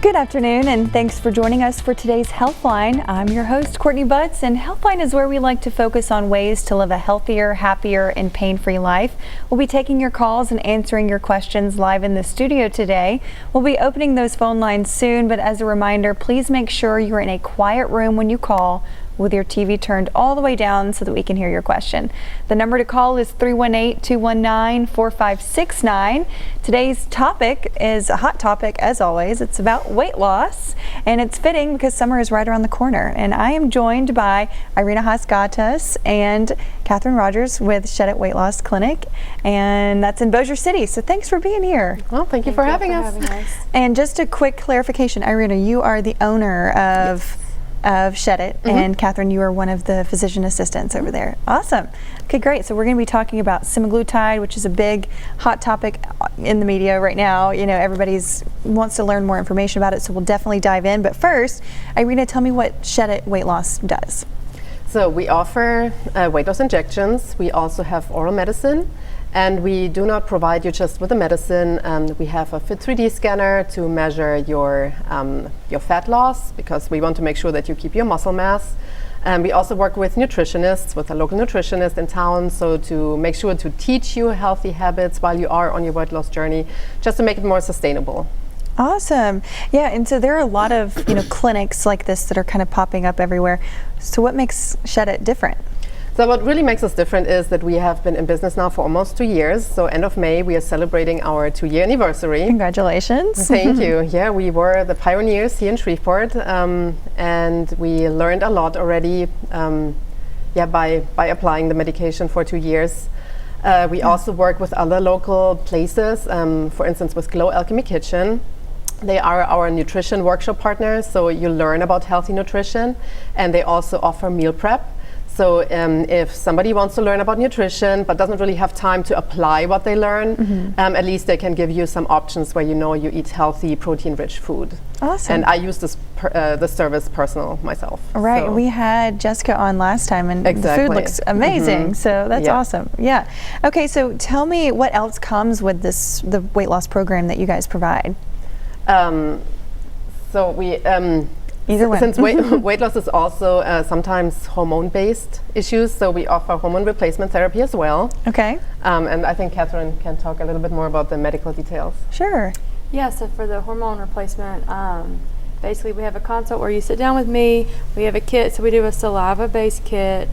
Good afternoon, and thanks for joining us for today's Healthline. I'm your host, Courtney Butts, and Healthline is where we like to focus on ways to live a healthier, happier, and pain-free life. We'll be taking your calls and answering your questions live in the studio today. We'll be opening those phone lines soon, but as a reminder, please make sure you're in a quiet room when you call, with your TV turned all the way down so that we can hear your question. The number to call is 318-219-4569. Today's topic is a hot topic, as always. It's about weight loss, and it's fitting because summer is right around the corner. And I am joined by Irina Haskatas and Catherine Rogers with Shed It Weight Loss Clinic, and that's in Bossier City. So thanks for being here. Well, thank you for having us. And just a quick clarification, Irina, you are the owner of Shed It, and Catherine, you are one of the physician assistants over there. Awesome. Okay, great. So we're going to be talking about semaglutide, which is a big hot topic in the media right now. You know, everybody's wants to learn more information about it, so we'll definitely dive in. But first, Irina, tell me what Shed It Weight Loss does. So we offer weight loss injections. We also have oral medicine. And we do not provide you just with the medicine. We have a Fit 3D scanner to measure your fat loss, because we want to make sure that you keep your muscle mass. We also work with nutritionists, with a local nutritionist in town, so to make sure to teach you healthy habits while you are on your weight loss journey, just to make it more sustainable. Awesome. Yeah, and so there are a lot of clinics like this that are kind of popping up everywhere. So what makes Shed It different? So what really makes us different is that we have been in business now for almost 2 years. So end of May, we are celebrating our 2-year anniversary. Congratulations. Thank you. Yeah, we were the pioneers here in Shreveport, and we learned a lot already by applying the medication for 2 years. We also work with other local places, for instance with Glow Alchemy Kitchen. They are our nutrition workshop partners, so you learn about healthy nutrition, and they also offer meal prep. So if somebody wants to learn about nutrition but doesn't really have time to apply what they learn, at least they can give you some options where you eat healthy, protein-rich food. Awesome. And I use this service personal myself. Right. So. We had Jessica on last time, and the food looks amazing. So that's awesome. Yeah. Okay. So tell me what else comes with the weight loss program that you guys provide. So we. Either way. Since weight loss is also sometimes hormone-based issues, so we offer hormone replacement therapy as well. Okay. And I think Catherine can talk a little bit more about the medical details. Sure. Yeah, so for the hormone replacement, basically we have a consult where you sit down with me. We have a kit, so we do a saliva-based kit,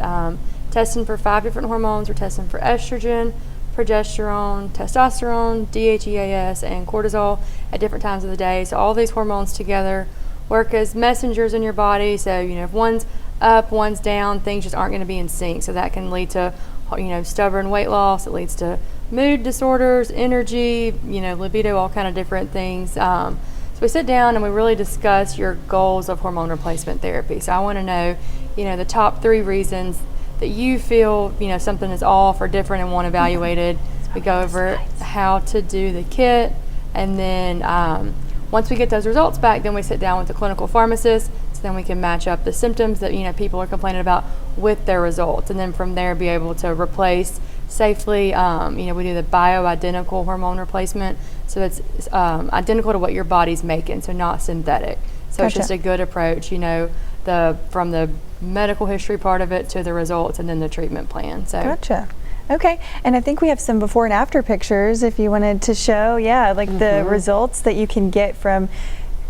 testing for 5 different hormones. We're testing for estrogen, progesterone, testosterone, DHEAS, and cortisol at different times of the day. So all these hormones together work as messengers in your body. So if one's up, one's down, things just aren't going to be in sync. So that can lead to stubborn weight loss. It leads to mood disorders, energy, libido, all kind of different things. So we sit down and we really discuss your goals of hormone replacement therapy. So I want to know the top 3 reasons that you feel something is off or different and want evaluated. We go over how to do the kit, and then once we get those results back, then we sit down with the clinical pharmacist, so then we can match up the symptoms that people are complaining about with their results, and then from there be able to replace safely. We do the bioidentical hormone replacement, so it's identical to what your body's making, so not synthetic. So It's just a good approach, from the medical history part of it to the results and then the treatment plan. So. Gotcha. Okay, and I think we have some before and after pictures if you wanted to show, the results that you can get from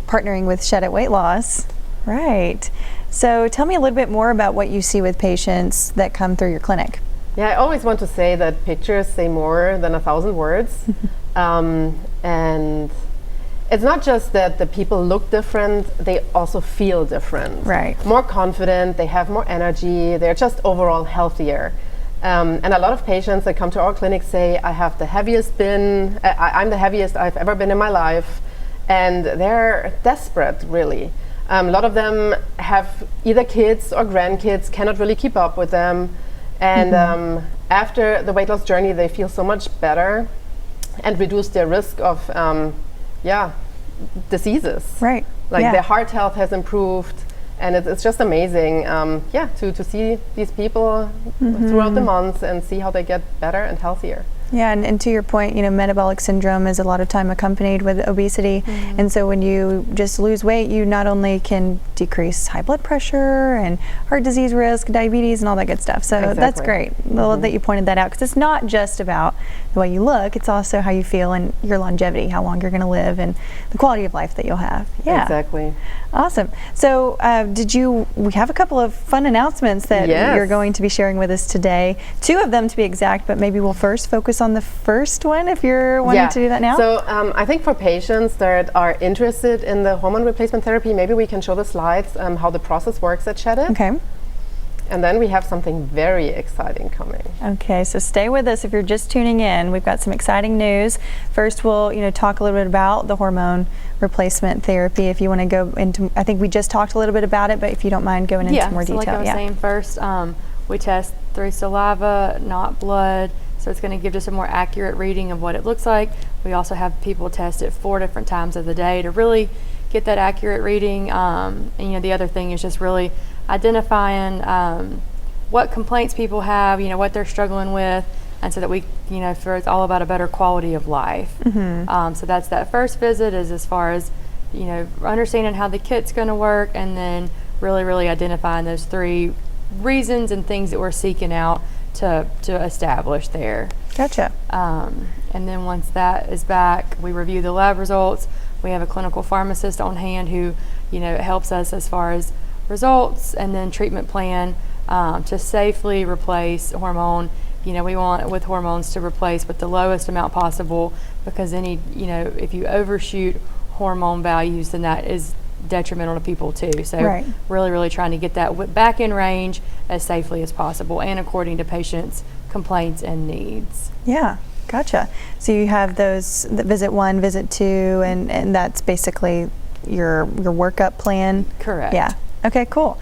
partnering with Shed It Weight Loss. Right. So tell me a little bit more about what you see with patients that come through your clinic. Yeah, I always want to say that pictures say more than 1,000 words. And it's not just that the people look different, they also feel different. Right. More confident, they have more energy, they're just overall healthier. And a lot of patients that come to our clinic say, I have the heaviest I'm the heaviest I've ever been in my life. And they're desperate, really. A lot of them have either kids or grandkids, cannot really keep up with them. And after the weight loss journey, they feel so much better and reduce their risk of diseases. Right. Their heart health has improved. And it's just amazing, to see these people throughout the months and see how they get better and healthier. Yeah, and to your point, metabolic syndrome is a lot of time accompanied with obesity. And so when you just lose weight, you not only can decrease high blood pressure and heart disease risk, diabetes, and all that good stuff. So that's great. I love that you pointed that out, because it's not just about the way you look, it's also how you feel and your longevity, how long you're going to live, and the quality of life that you'll have. Yeah. Exactly. Awesome. So we have a couple of fun announcements that you're going to be sharing with us today. 2 of them to be exact, but maybe we'll first focus on the first one if you're wanting to do that now. So I think for patients that are interested in the hormone replacement therapy, maybe we can show the slides how the process works at Shed It. Okay. And then we have something very exciting coming. Okay, so stay with us if you're just tuning in. We've got some exciting news. First, we'll talk a little bit about the hormone replacement therapy. If you want to go into, I think we just talked a little bit about it, but if you don't mind going into more detail. Like I was saying first, we test through saliva, not blood. So it's going to give just a more accurate reading of what it looks like. We also have people test it 4 different times of the day to really get that accurate reading. And the other thing is just really identifying what complaints people have, what they're struggling with, and so that we, it's all about a better quality of life. So that's that first visit, is as far as, understanding how the kit's going to work, and then really identifying those 3 reasons and things that we're seeking out to establish there. Gotcha. And then once that is back, we review the lab results. We have a clinical pharmacist on hand who, helps us as far as results and then treatment plan to safely replace hormone. We want with hormones to replace with the lowest amount possible, because if you overshoot hormone values, then that is detrimental to people too. So really trying to get that back in range as safely as possible and according to patients' complaints and needs. Yeah, gotcha. So you have those, visit 1, visit 2, and that's basically your workup plan? Correct. Yeah. Okay, cool.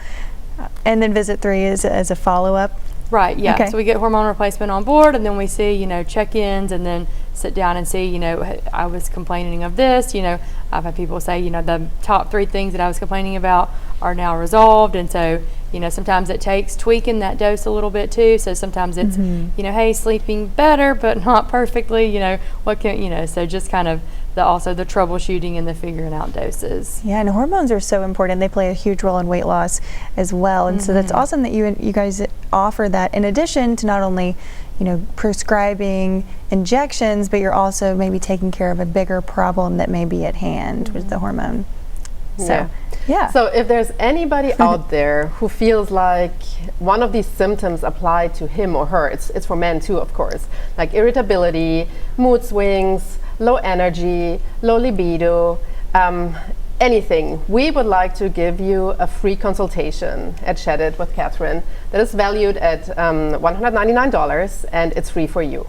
And then visit 3 is as a follow-up? Right, yeah. Okay. So we get hormone replacement on board, and then we see, check-ins, and then sit down and see, I was complaining of this. I've had people say, the top 3 things that I was complaining about are now resolved. And so, sometimes it takes tweaking that dose a little bit too. So sometimes it's, hey, sleeping better, but not perfectly, what can, so just kind of also the troubleshooting and the figuring out doses. Yeah, and hormones are so important. They play a huge role in weight loss as well. And so that's awesome that you guys offer that, in addition to not only prescribing injections, but you're also maybe taking care of a bigger problem that may be at hand with the hormone. So, yeah. So if there's anybody out there who feels like one of these symptoms apply to him or her, it's for men too, of course, like irritability, mood swings, low energy, low libido, anything, we would like to give you a free consultation at Shed It with Catherine that is valued at $199, and it's free for you.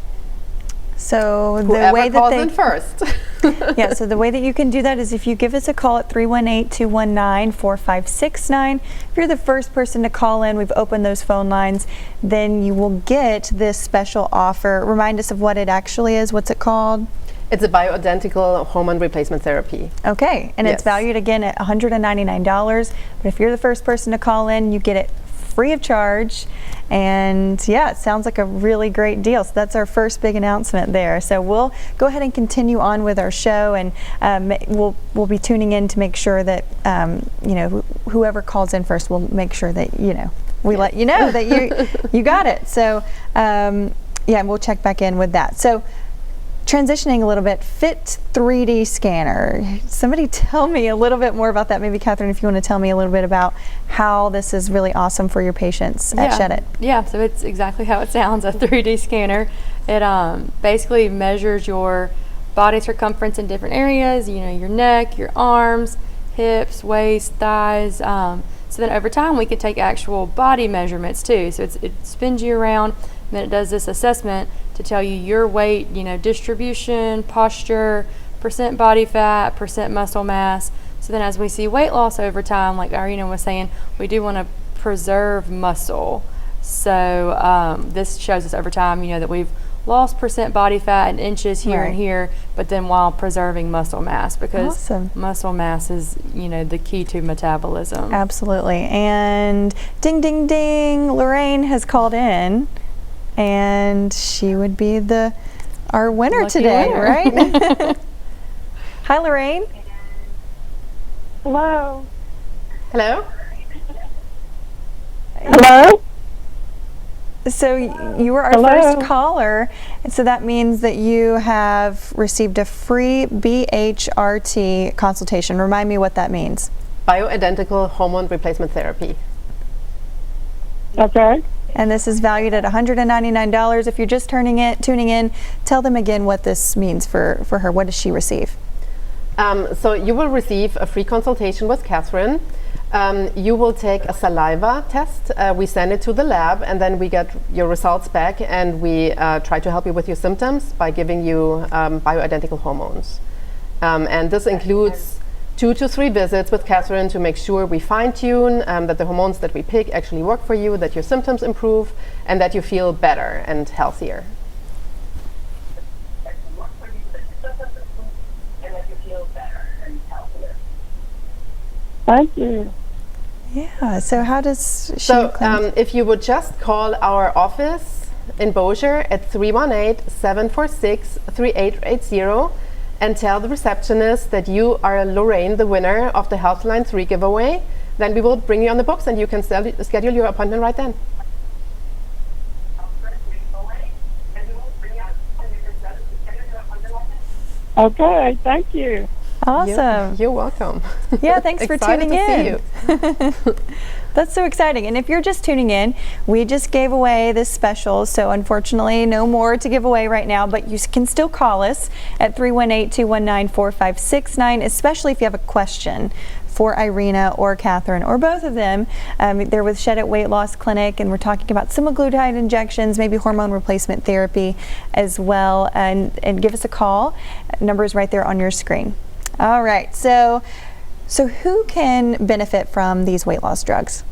So Whoever the way that calls they in first. Yeah, so the way that you can do that is if you give us a call at 318-219-4569. If you're the first person to call in, we've opened those phone lines, then you will get this special offer. Remind us of what it actually is. What's it called? It's a bioidentical hormone replacement therapy. Okay, and it's valued again at $199. But if you're the first person to call in, you get it free of charge. And yeah, it sounds like a really great deal. So that's our first big announcement there. So we'll go ahead and continue on with our show, and we'll be tuning in to make sure that whoever calls in first, we'll make sure that we let you know that you got it. So yeah, we'll check back in with that. So transitioning a little bit, Fit 3D scanner. Somebody tell me a little bit more about that. Maybe Catherine, if you want to tell me a little bit about how this is really awesome for your patients at Shed It. Yeah, so it's exactly how it sounds, a 3D scanner. It basically measures your body circumference in different areas, your neck, your arms, hips, waist, thighs. So then over time we can take actual body measurements too. So it spins you around, and then it does this assessment to tell you your weight, distribution, posture, percent body fat, percent muscle mass. So then as we see weight loss over time, like Irina was saying, we do want to preserve muscle. So this shows us over time, that we've lost percent body fat in inches here and here, but then while preserving muscle mass, because muscle mass is, the key to metabolism. Absolutely. And ding, ding, ding, Lorraine has called in, and she would be the our winner Lucky today, winner. right? Hi, Lorraine. Hello. Hello? Hello. So you were our Hello. first caller, and so that means that you have received a free BHRT consultation. Remind me what that means. Bioidentical hormone replacement therapy. Okay. And this is valued at $199. If you're just tuning in, tell them again what this means for her. What does she receive? So you will receive a free consultation with Catherine. You will take a saliva test. We send it to the lab, and then we get your results back, and we try to help you with your symptoms by giving you bioidentical hormones. And this includes 2 to 3 visits with Catherine to make sure we fine-tune that the hormones that we pick actually work for you, that your symptoms improve, and that you feel better and healthier. Thank you. Yeah. So how does she? So claim- if you would just call our office in Bossier at 318-746-3880 and tell the receptionist that you are Lorraine, the winner of the Healthline 3 giveaway, then we will bring you on the books and you can schedule your appointment right then. Okay. Thank you. Awesome. You're welcome. Yeah, thanks for Excited tuning to see in. you. That's so exciting. And if you're just tuning in, we just gave away this special. So unfortunately, no more to give away right now, but you can still call us at 318-219-4569, especially if you have a question for Irina or Catherine or both of them. They're with Shed It Weight Loss Clinic, and we're talking about semaglutide injections, maybe hormone replacement therapy as well. And give us a call. Number is right there on your screen. All right. So who can benefit from these weight loss drugs?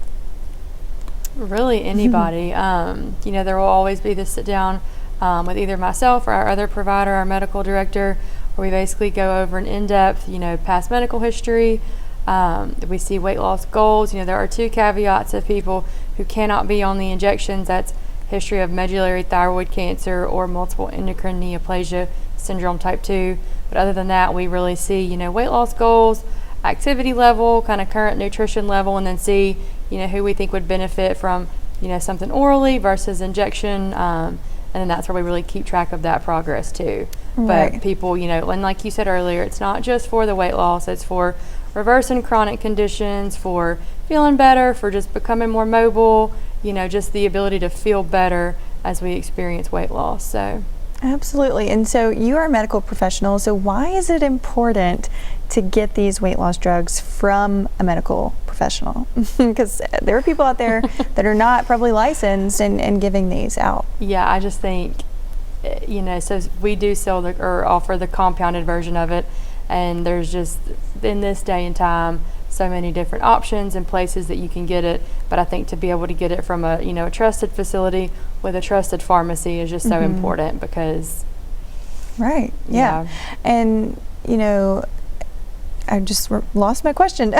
Really anybody. You know, there will always be this sit down with either myself or our other provider, our medical director, where we basically go over an in-depth, you know, past medical history. We see weight loss goals. You know, there are 2 caveats of people who cannot be on the injections. That's history of medullary thyroid cancer or multiple endocrine neoplasia syndrome type 2. But other than that, we really see, you know, weight loss goals, activity level, kind of current nutrition level, and then see, you know, who we think would benefit from, you know, something orally versus injection. And then that's where we really keep track of that progress too. Right. But people, you know, and like you said earlier, it's not just for the weight loss, it's for reversing chronic conditions, for feeling better, for just becoming more mobile, you know, just the ability to feel better as we experience weight loss. So Absolutely. And so you are a medical professional, so why is it important to get these weight loss drugs from a medical professional? Because there are people out there that are not probably licensed and giving these out. yeah, I just think, you know, so we do sell or offer the compounded version of it, and there's just, in this day and time, so many different options and places that you can get it. But I think to be able to get it from a, you know, a trusted facility with a trusted pharmacy is just so important because. Right. Yeah. And, you know, I just lost my question.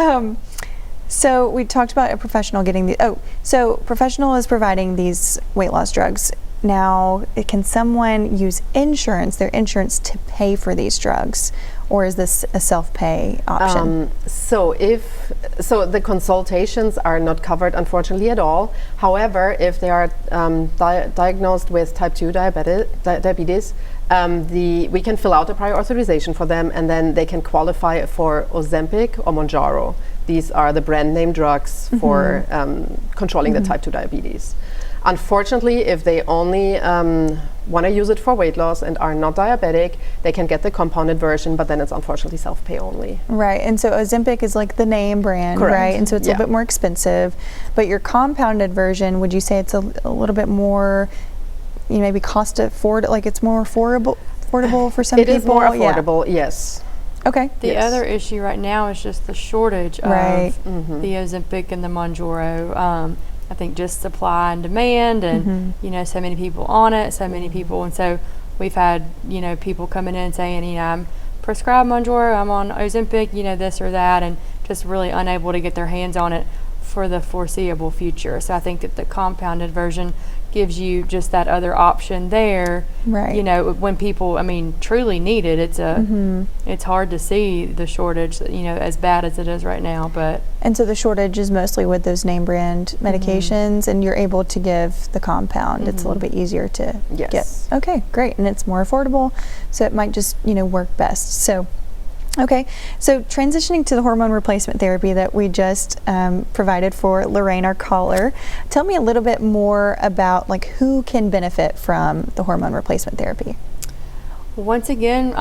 So we talked about a professional getting the, so professional is providing these weight loss drugs. Now, can someone use insurance, their insurance, to pay for these drugs? Or is this a self-pay option? So the consultations are not covered, unfortunately, at all. However, if they are diagnosed with type 2 diabetes, we can fill out a prior authorization for them, and then they can qualify for Ozempic or Mounjaro. These are the brand name drugs for controlling the type 2 diabetes. Unfortunately, if they only want to use it for weight loss and are not diabetic, they can get the compounded version, but then it's unfortunately self-pay only. Right, and so Ozempic is like the name brand, Correct. right? And so it's a little bit more expensive. But your compounded version, would you say it's a little bit more, you know, maybe cost afford, like it's more affordable for some people? It is more Yeah. affordable, yes. Okay. The Yes. other issue right now is just the shortage Right. of the Ozempic and the Mounjaro. I think just supply and demand, and you know, so many people on it, so many people, and so we've had, you know, people coming in saying, you know, I'm prescribed Mounjaro, I'm on Ozempic, you know, this or that, and just really unable to get their hands on it for the foreseeable future. So I think that the compounded version gives you just that other option there. Right. You know, when people, I mean, truly need it, it's hard to see the shortage, you know, as bad as it is right now. But And so the shortage is mostly with those name brand medications, and you're able to give the compound. It's a little bit easier to Yes. get. Okay, great. And it's more affordable, so it might just, you know, work best. So, okay. So transitioning to the hormone replacement therapy that we just provided for Lorraine, our caller, tell me a little bit more about like who can benefit from the hormone replacement therapy. once again,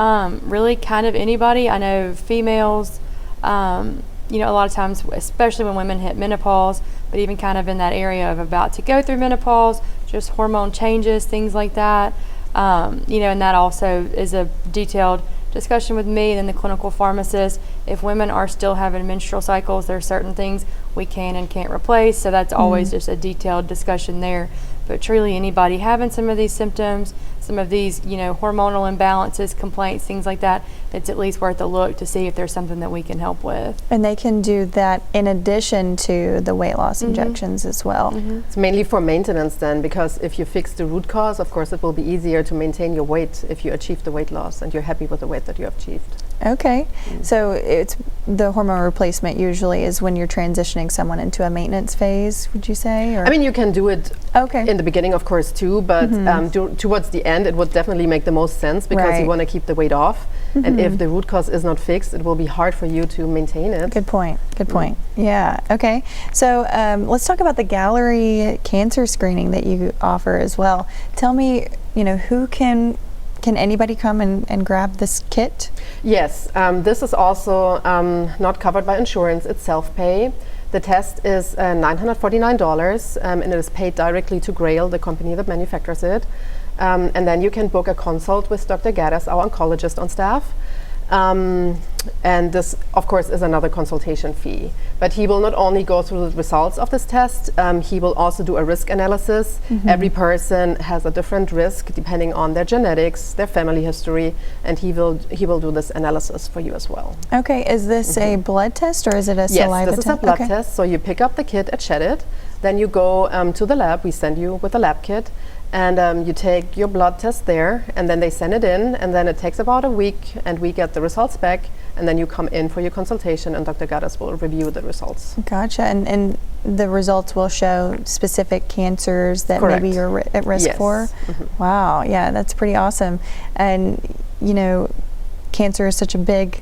really kind of anybody. I know females, you know, a lot of times, especially when women hit menopause, but even kind of in that area of about to go through menopause, just hormone changes, things like that. You know, and that also is a detailed discussion with me and the clinical pharmacist. If women are still having menstrual cycles, there are certain things we can and can't replace. So that's always just a detailed discussion there. But truly anybody having some of these symptoms, some of these, you know, hormonal imbalances, complaints, things like that, it's at least worth a look to see if there's something that we can help with. And they can do that in addition to the weight loss injections as well. It's mainly for maintenance then, because if you fix the root cause, of course, it will be easier to maintain your weight if you achieve the weight loss and you're happy with the weight that you have achieved. Okay, so it's the hormone replacement usually is when you're transitioning someone into a maintenance phase, would you say? Or? I mean, you can do it Okay. in the beginning, of course, too, but towards the end, it would definitely make the most sense because Right. you want to keep the weight off. And if the root cause is not fixed, it will be hard for you to maintain it. Good point. Good point. Yeah. Okay. So let's talk about the Gallery cancer screening that you offer as well. Tell me, you know, who can anybody come and grab this kit? Yes, this is also not covered by insurance. It's self-pay. The test is $949, and it is paid directly to Grail, the company that manufactures it. And then you can book a consult with Dr. Gaddis, our oncologist on staff. And this, of course, is another consultation fee. But he will not only go through the results of this test, he will also do a risk analysis. Every person has a different risk depending on their genetics, their family history, and he will do this analysis for you as well. Okay. Is this a blood test or is it a saliva Yes, test? this is a blood Okay. test. So you pick up the kit at Shedit, then you go to the lab. We send you with a lab kit, and you take your blood test there, and then they send it in, and then it takes about a week, and we get the results back, and then you come in for your consultation, and Dr. Gaddis will review the results. Gotcha. And the results will show specific cancers that Correct. maybe you're at risk Yes. for? Wow. Yeah, that's pretty awesome. And, you know, cancer is such a big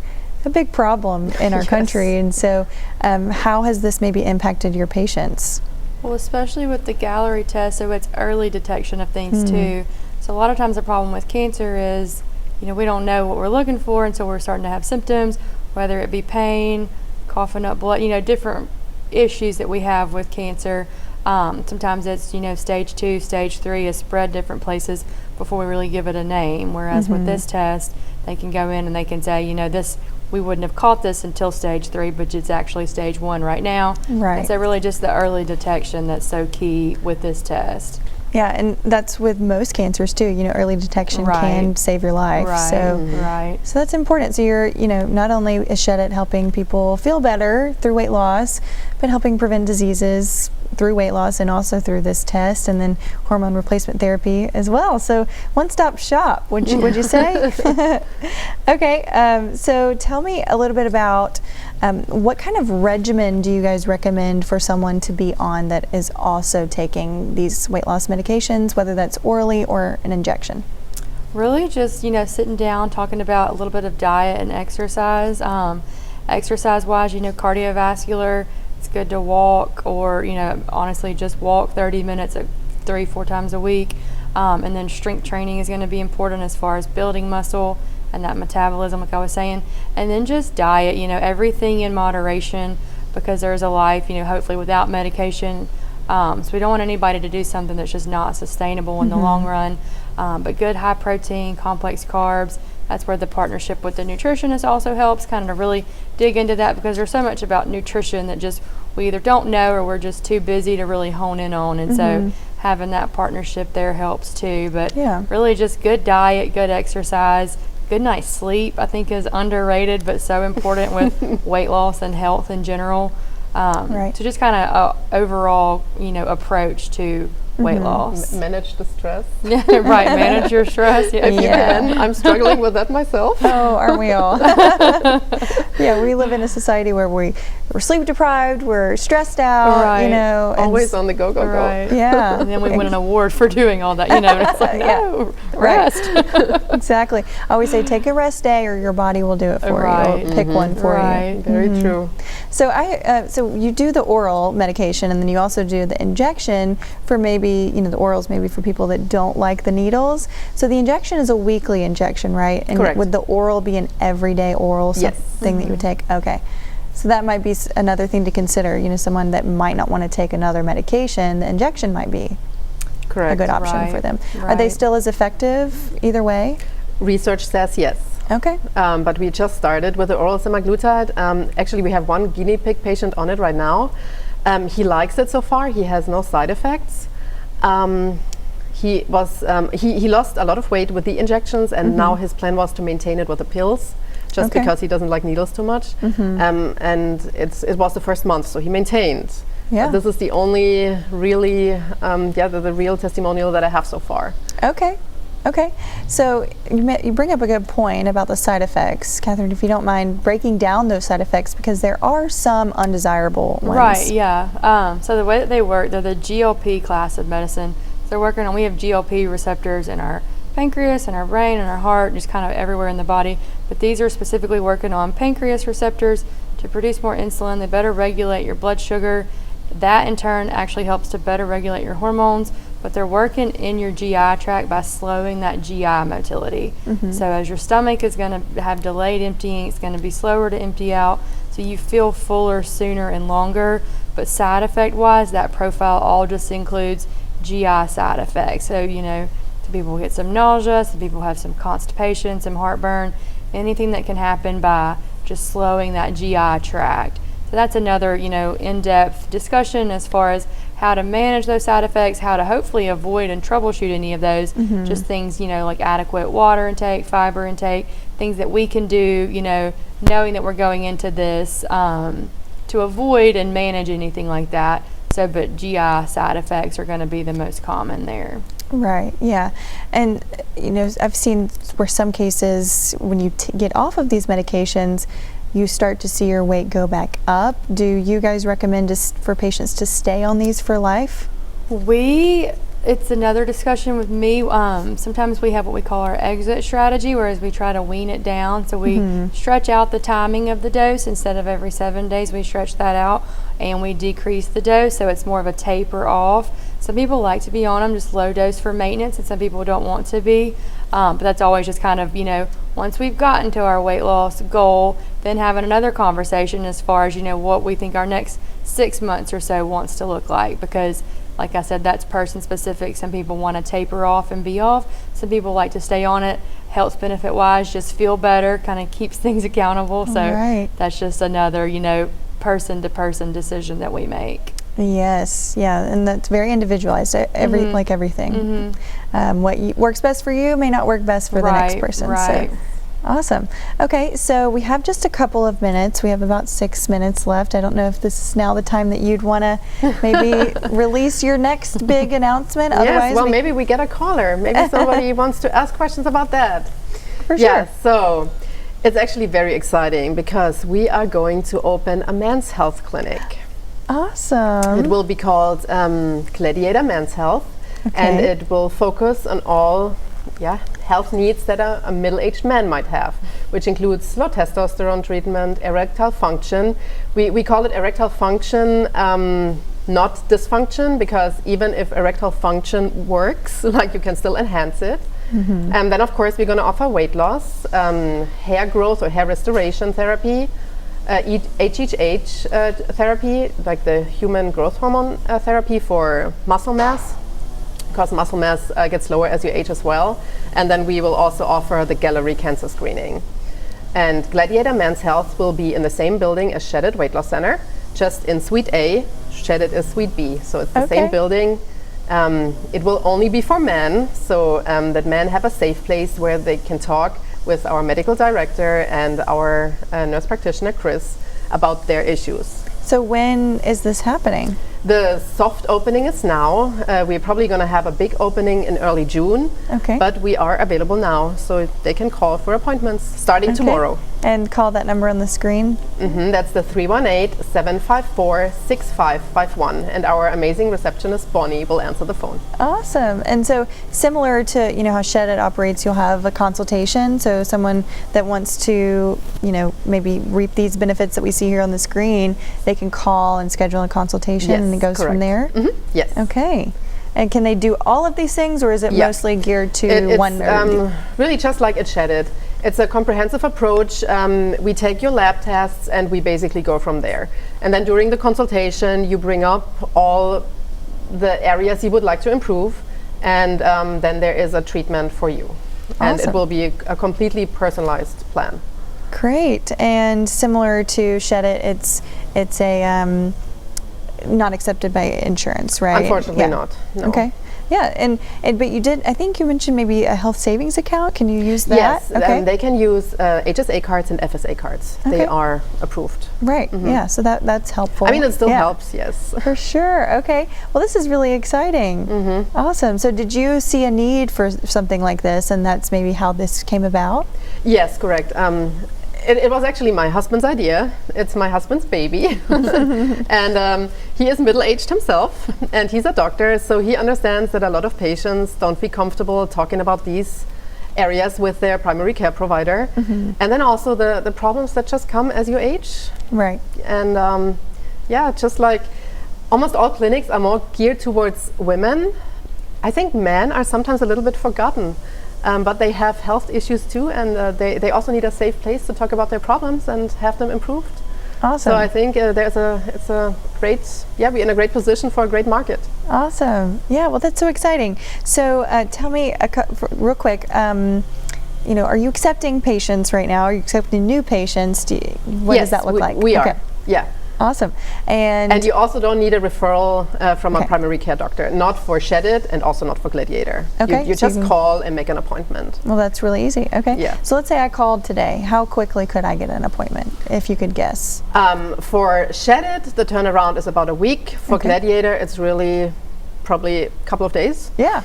problem in our Yes. country. And so how has this maybe impacted your patients? Well, especially with the Gallery test, so it's early detection of things too. So a lot of times the problem with cancer is, you know, we don't know what we're looking for until we're starting to have symptoms, whether it be pain, coughing up blood, you know, different issues that we have with cancer. Sometimes it's, you know, stage 2, stage 3 is spread different places before we really give it a name. Whereas with this test, they can go in and they can say, you know, this, we wouldn't have caught this until stage 3, but it's actually stage 1 right now. Right. And so really just the early detection that's so key with this test. Yeah, and that's with most cancers too. You know, early detection Right. can save your life. Right. So, Right. so that's important. So you're, you know, not only is Shedit helping people feel better through weight loss, but helping prevent diseases through weight loss and also through this test, and then hormone replacement therapy as well. So one-stop shop, would you say? Okay, so tell me a little bit about what kind of regimen do you guys recommend for someone to be on that is also taking these weight loss medications, whether that's orally or an injection? Really just, you know, sitting down, talking about a little bit of diet and exercise. Exercise-wise, you know, cardiovascular, it's good to walk, or, you know, honestly just walk 30 minutes 3-4 times a week. And then strength training is going to be important as far as building muscle and that metabolism, like I was saying. And then just diet, you know, everything in moderation, because there's a life, you know, hopefully without medication. So we don't want anybody to do something that's just not sustainable in the long run. But good high protein, complex carbs, that's where the partnership with the nutritionist also helps, kind of really dig into that, because there's so much about nutrition that just we either don't know or we're just too busy to really hone in on. And so having that partnership there helps too. But Yeah. really just good diet, good exercise, good night's sleep, I think is underrated but so important with weight loss and health in general. Right. So just kind of overall, approach to weight loss. Manage the stress. Yeah, right. Manage your stress. Yeah. If you can. I'm struggling with that myself. Oh, aren't we all? Yeah, we live in a society where we're sleep deprived, we're stressed out, Right. and Always on the go, go, Right. go. Yeah. And then we win an award for doing all that, and it's like, no, Right. rest. Exactly. I always say take a rest day or your body will do it for Right. you. Pick one for Right. you. Very true. So so you do the oral medication, and then you also do the injection for maybe, the orals maybe for people that don't like the needles. So the injection is a weekly injection, right? And Correct. would the oral be an everyday oral Yes. thing that you would take? Okay. So that might be another thing to consider. Someone that might not want to take another medication, the injection might be Correct. a good option Right. for them. Are they Right. still as effective either way? Research says yes. Okay. But we just started with the oral semaglutide. Actually, we have one guinea pig patient on it right now. He likes it so far. He has no side effects. He lost a lot of weight with the injections, and now his plan was to maintain it with the pills, just Okay. because he doesn't like needles too much. And it was the first month, so he maintained. Yeah. This is the only really, the real testimonial that I have so far. Okay. Okay. So you bring up a good point about the side effects. Catherine, if you don't mind breaking down those side effects, because there are some undesirable ones. Right, yeah. So the way that they work, they're the GLP class of medicine. So we have GLP receptors in our pancreas and our brain and our heart, just kind of everywhere in the body. But these are specifically working on pancreas receptors to produce more insulin. They better regulate your blood sugar. That in turn actually helps to better regulate your hormones, but they're working in your GI tract by slowing that GI motility. So as your stomach is going to have delayed emptying, it's going to be slower to empty out, so you feel fuller sooner and longer. But side effect wise, that profile all just includes GI side effects. So some people get some nausea, some people have some constipation, some heartburn, anything that can happen by just slowing that GI tract. So that's another, in-depth discussion as far as how to manage those side effects, how to hopefully avoid and troubleshoot any of those. Just things, like adequate water intake, fiber intake, things that we can do, knowing that we're going into this to avoid and manage anything like that. So, but GI side effects are going to be the most common there. Right, yeah. And, I've seen where some cases when you get off of these medications, you start to see your weight go back up. Do you guys recommend for patients to stay on these for life? It's another discussion with me. Sometimes we have what we call our exit strategy, whereas we try to wean it down. So we stretch out the timing of the dose. Instead of every 7 days, we stretch that out and we decrease the dose. So it's more of a taper off. Some people like to be on them just low dose for maintenance, and some people don't want to be. But that's always just kind of, once we've gotten to our weight loss goal, then having another conversation as far as, what we think our next 6 months or so wants to look like. Because like I said, that's person specific. Some people want to taper off and be off. Some people like to stay on it. Health benefit wise, just feel better, kind of keeps things accountable. So that's just another, person to person decision that we make. Yes, yeah, and that's very individualized. Like everything, what works best for you may not work best for the next person. Right. So, awesome. Okay, so we have just a couple of minutes. We have about 6 minutes left. I don't know if this is now the time that you'd want to maybe release your next big announcement. Yes, well, maybe we get a caller. Maybe somebody wants to ask questions about that. For sure. Yeah, so it's actually very exciting because we are going to open a men's health clinic. Awesome. It will be called Gladiator Men's Health, and it will focus on all health needs that a middle-aged man might have, which includes low testosterone treatment, erectile function. We call it erectile function, not dysfunction, because even if erectile function works, like you can still enhance it. And then of course we're going to offer weight loss, hair growth or hair restoration therapy, HHH therapy, like the human growth hormone therapy for muscle mass, because muscle mass gets lower as you age as well. And then we will also offer the Gallery cancer screening. And Gladiator Men's Health will be in the same building as Shedded Weight Loss Center, just in Suite A. Shedded is Suite B, so it's the same building. It will only be for men, so that men have a safe place where they can talk with our medical director and our nurse practitioner, Chris, about their issues. So when is this happening? The soft opening is now. We're probably going to have a big opening in early June. Okay. But we are available now, so they can call for appointments starting tomorrow. And call that number on the screen? That's the 318-754-6551. And our amazing receptionist, Bonnie, will answer the phone. Awesome. And so similar to, how Shed It operates, you'll have a consultation. So someone that wants to, maybe reap these benefits that we see here on the screen, they can call and schedule a consultation, and it goes from there? Yes. Okay. And can they do all of these things, or is it mostly geared to one node? Really just like at Shed It. It's a comprehensive approach. We take your lab tests and we basically go from there. And then during the consultation, you bring up all the areas you would like to improve, and then there is a treatment for you. Awesome. And it will be a completely personalized plan. Great. And similar to Shed It, it's a not accepted by insurance, right? Unfortunately not. No. Okay. Yeah, and but I think you mentioned maybe a health savings account. Can you use that? Yes, okay. They can use HSA cards and FSA cards. Okay. They are approved. Right, yeah, so that's helpful. I mean, it still helps, yes. For sure, okay. Well, this is really exciting. Awesome. So did you see a need for something like this, and that's maybe how this came about? Yes, correct. It was actually my husband's idea. It's my husband's baby. And he is middle-aged himself, and he's a doctor, so he understands that a lot of patients don't feel comfortable talking about these areas with their primary care provider. And then also the problems that just come as you age. Right. And just like almost all clinics are more geared towards women. I think men are sometimes a little bit forgotten. But they have health issues too, and they also need a safe place to talk about their problems and have them improved. Awesome. So I think it's a great, we're in a great position for a great market. Awesome. Yeah, well, that's so exciting. So tell me real quick, are you accepting patients right now? Are you accepting new patients? What does that look like? We are, yeah. Awesome. And you also don't need a referral from a primary care doctor, not for Shed It and also not for Gladiator. Okay. You just call and make an appointment. Well, that's really easy. Okay. Yeah. So let's say I called today. How quickly could I get an appointment, if you could guess? For Shed It, the turnaround is about a week. For Gladiator, it's really probably a couple of days. Yeah.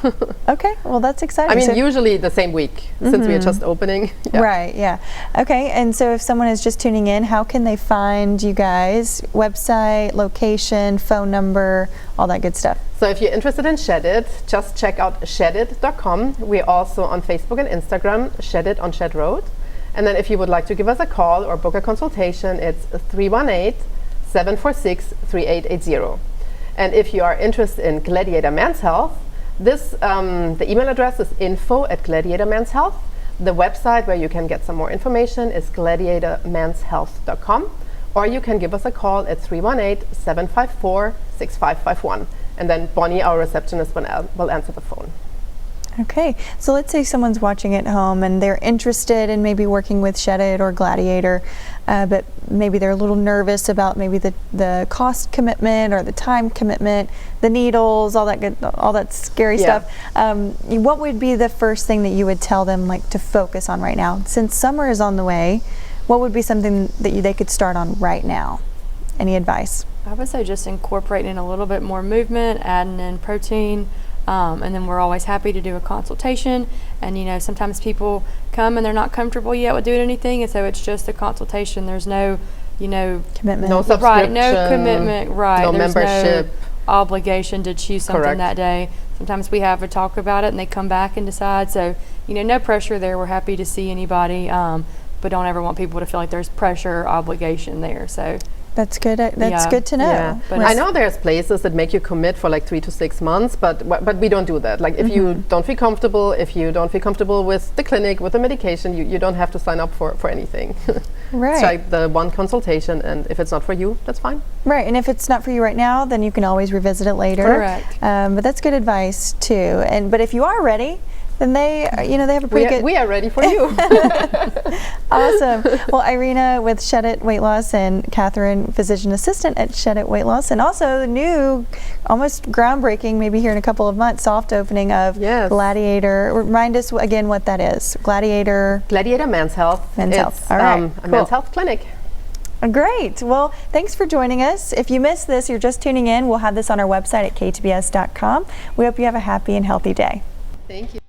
Okay. Well, that's exciting. I mean, usually the same week, since we are just opening. Yeah. Right. Yeah. Okay. And so if someone is just tuning in, how can they find you guys? Website, location, phone number, all that good stuff. So if you're interested in Shed It, just check out shedit.com. We're also on Facebook and Instagram, Shed It on Shed Road. And then if you would like to give us a call or book a consultation, it's 318-746-3880. And if you are interested in Gladiator Men's Health, the email address is info@gladiatormenshealth. The website where you can get some more information is gladiatormenshealth.com, or you can give us a call at 318-754-6551. And then Bonnie, our receptionist, will answer the phone. Okay, so let's say someone's watching at home and they're interested in maybe working with Shed It or Gladiator, but maybe they're a little nervous about maybe the cost commitment or the time commitment, the needles, all that scary stuff. What would be the first thing that you would tell them to focus on right now? Since summer is on the way, what would be something that they could start on right now? Any advice? I would say just incorporating a little bit more movement, adding in protein. And then we're always happy to do a consultation, and sometimes people come and they're not comfortable yet with doing anything, and so it's just a consultation. There's no commitment, no subscription, right, no commitment, right, no there's membership, no obligation to choose something Correct. that day. Sometimes we have a talk about it and they come back and decide, so no pressure there. We're happy to see anybody, but don't ever want people to feel like there's pressure or obligation there. So that's good. That's good to know. Yeah. But I know there's places that make you commit for 3 to 6 months, but we don't do that. If you don't feel comfortable, with the clinic, with the medication, you don't have to sign up for anything. Right. Try the one consultation, and if it's not for you, that's fine. Right, and if it's not for you right now, then you can always revisit it later. Correct. But that's good advice too. But if you are ready, then they have a pretty good. We are ready for you. Awesome. Well, Irina with Shed It Weight Loss and Catherine, physician assistant at Shed It Weight Loss, and also the new, almost groundbreaking, maybe here in a couple of months, soft opening of Gladiator. Remind us again what that is. Gladiator Men's Health. Men's Health. All right. A men's health clinic. Great. Well, thanks for joining us. If you missed this, you're just tuning in, we'll have this on our website at ktbs.com. We hope you have a happy and healthy day. Thank you.